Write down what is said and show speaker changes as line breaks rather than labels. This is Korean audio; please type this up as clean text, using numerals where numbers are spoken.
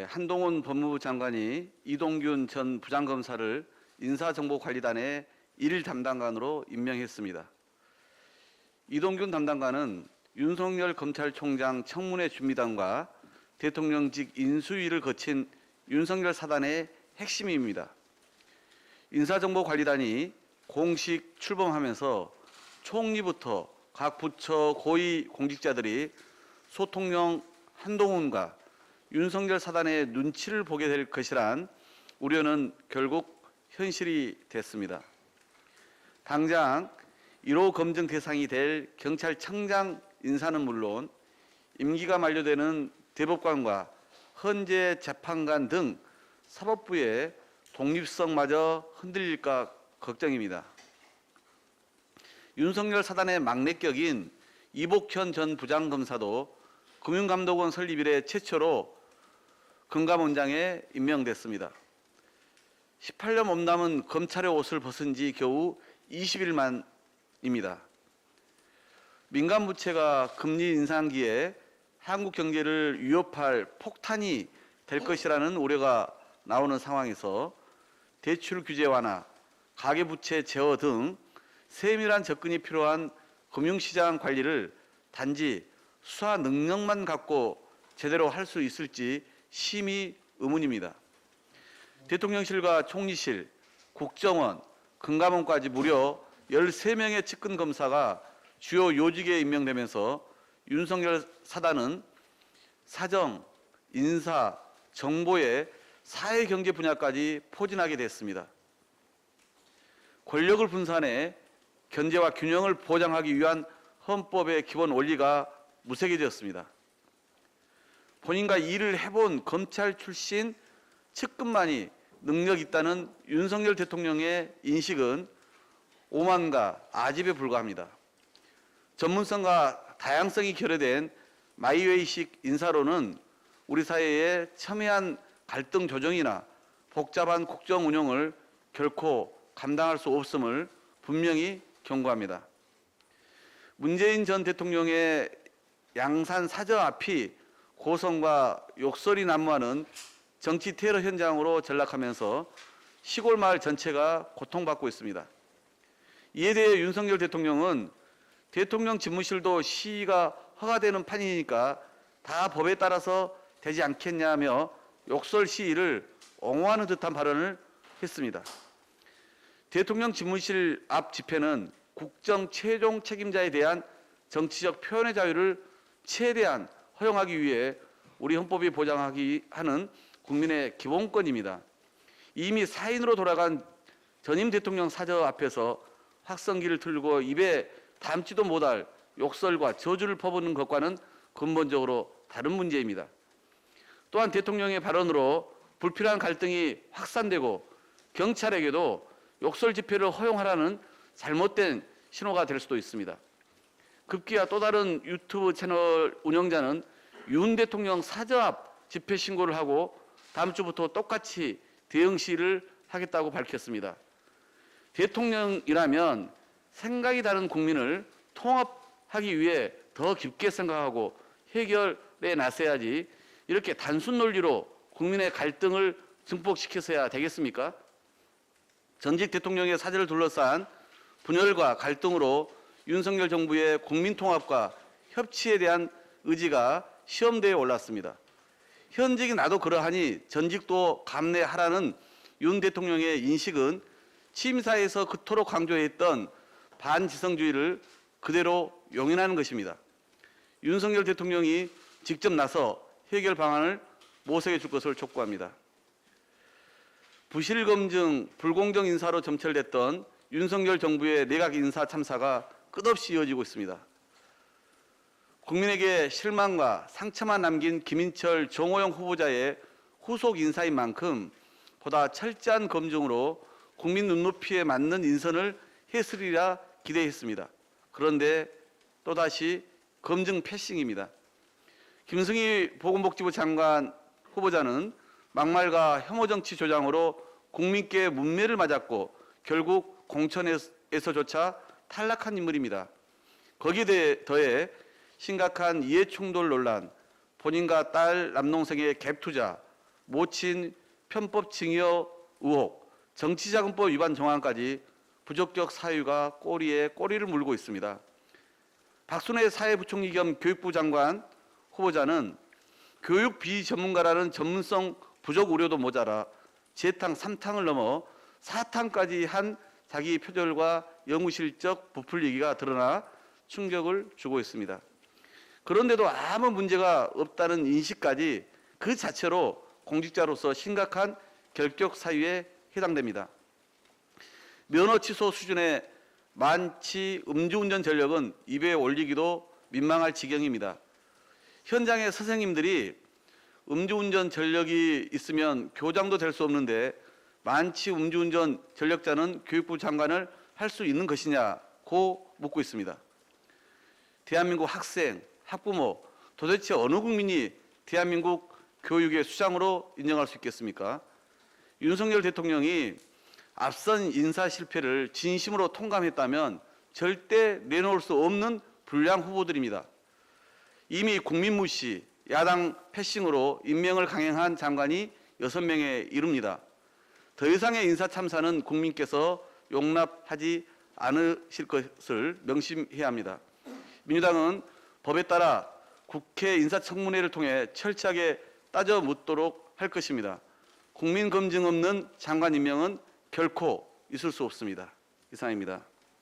한동훈 법무부 장관이 이동균 전 부장검사를 인사정보관리단의 1일 담당관으로 임명했습니다. 이동균 담당관은 윤석열 검찰총장 청문회 준비단과 대통령직 인수위를 거친 윤석열 사단의 핵심입니다. 인사정보관리단이 공식 출범하면서 총리부터 각 부처 고위 공직자들이 소통령 한동훈과 윤석열 사단의 눈치를 보게 될 것이란 우려는 결국 현실이 됐습니다. 당장 1호 검증 대상이 될 경찰청장 인사는 물론 임기가 만료되는 대법관과 헌재 재판관 등 사법부의 독립성마저 흔들릴까 걱정입니다. 윤석열 사단의 막내격인 이복현 전 부장검사도 금융감독원 설립 이래 최초로 금감원장에 임명됐습니다. 18년 몸남은 검찰의 옷을 벗은 지 겨우 20일 만입니다. 민간 부채가 금리 인상기에 한국 경제를 위협할 폭탄이 될 것이라는 우려가 나오는 상황에서 대출 규제 완화, 가계부채 제어 등 세밀한 접근이 필요한 금융시장 관리를 단지 수사 능력만 갖고 제대로 할 수 있을지 심히 의문입니다. 대통령실과 총리실, 국정원, 금감원까지 무려 13명의 측근 검사가 주요 요직에 임명되면서 윤석열 사단은 사정, 인사, 정보의 사회경제 분야까지 포진하게 됐습니다. 권력을 분산해 견제와 균형을 보장하기 위한 헌법의 기본 원리가 무색해졌습니다. 본인과 일을 해본 검찰 출신 측근만이 능력 있다는 윤석열 대통령의 인식은 오만과 아집에 불과합니다. 전문성과 다양성이 결여된 마이웨이식 인사로는 우리 사회의 첨예한 갈등 조정이나 복잡한 국정 운영을 결코 감당할 수 없음을 분명히 경고합니다. 문재인 전 대통령의 양산 사저 앞이 고성과 욕설이 난무하는 정치 테러 현장으로 전락하면서 시골 마을 전체가 고통받고 있습니다. 이에 대해 윤석열 대통령은 대통령 집무실도 시위가 허가되는 판이니까 다 법에 따라서 되지 않겠냐며 욕설 시위를 옹호하는 듯한 발언을 했습니다. 대통령 집무실 앞 집회는 국정 최종 책임자에 대한 정치적 표현의 자유를 최대한 허용하기 위해 우리 헌법이 보장하기 하는 국민의 기본권입니다. 이미 사인으로 돌아간 전임 대통령 사저 앞에서 확성기를 틀고 입에 담지도 못할 욕설과 저주를 퍼붓는 것과는 근본적으로 다른 문제입니다. 또한 대통령의 발언으로 불필요한 갈등이 확산되고 경찰에게도 욕설 집회를 허용하라는 잘못된 신호가 될 수도 있습니다. 급기야 또 다른 유튜브 채널 운영자는 윤 대통령 사저 앞 집회 신고를 하고 다음 주부터 똑같이 대응 시위를 하겠다고 밝혔습니다. 대통령이라면 생각이 다른 국민을 통합하기 위해 더 깊게 생각하고 해결에 나서야지 이렇게 단순 논리로 국민의 갈등을 증폭시켜서야 되겠습니까? 전직 대통령의 사저를 둘러싼 분열과 갈등으로 윤석열 정부의 국민통합과 협치에 대한 의지가 시험대에 올랐습니다. 현직이 나도 그러하니 전직도 감내하라는 윤 대통령의 인식은 취임사에서 그토록 강조했던 반지성주의를 그대로 용인하는 것입니다. 윤석열 대통령이 직접 나서 해결 방안을 모색해 줄 것을 촉구합니다. 부실검증, 불공정 인사로 점철됐던 윤석열 정부의 내각 인사 참사가 끝없이 이어지고 있습니다. 국민에게 실망과 상처만 남긴 김인철, 정호영 후보자의 후속 인사인 만큼 보다 철저한 검증으로 국민 눈높이에 맞는 인선을 했으리라 기대했습니다. 그런데 또다시 검증 패싱입니다. 김승희 보건복지부 장관 후보자는 막말과 혐오 정치 조장으로 국민께 문매를 맞았고 결국 공천에서조차 탈락한 인물입니다. 거기에 더해 심각한 이해충돌 논란, 본인과 딸 남동생의 갭 투자, 모친 편법 징여 의혹, 정치자금법 위반 정황까지 부적격 사유가 꼬리에 꼬리를 물고 있습니다. 박순애 사회부총리 겸 교육부 장관 후보자는 교육 비전문가라는 전문성 부족 우려도 모자라 재탕 3탕을 넘어 4탕까지 한 자기 표절과 연구실적 부풀리기가 드러나 충격을 주고 있습니다. 그런데도 아무 문제가 없다는 인식까지 그 자체로 공직자로서 심각한 결격 사유에 해당됩니다. 면허 취소 수준의 만취 음주운전 전력은 입에 올리기도 민망할 지경입니다. 현장의 선생님들이 음주운전 전력이 있으면 교장도 될 수 없는데 만취 음주운전 전력자는 교육부 장관을 할 수 있는 것이냐고 묻고 있습니다. 대한민국 학생, 학부모, 도대체 어느 국민이 대한민국 교육의 수장으로 인정할 수 있겠습니까? 윤석열 대통령이 앞선 인사 실패를 진심으로 통감했다면 절대 내놓을 수 없는 불량 후보들입니다. 이미 국민 무시, 야당 패싱으로 임명을 강행한 장관이 6명에 이릅니다. 더 이상의 인사 참사는 국민께서 용납하지 않으실 것을 명심해야 합니다. 민주당은 법에 따라 국회 인사청문회를 통해 철저하게 따져 묻도록 할 것입니다. 국민 검증 없는 장관 임명은 결코 있을 수 없습니다. 이상입니다.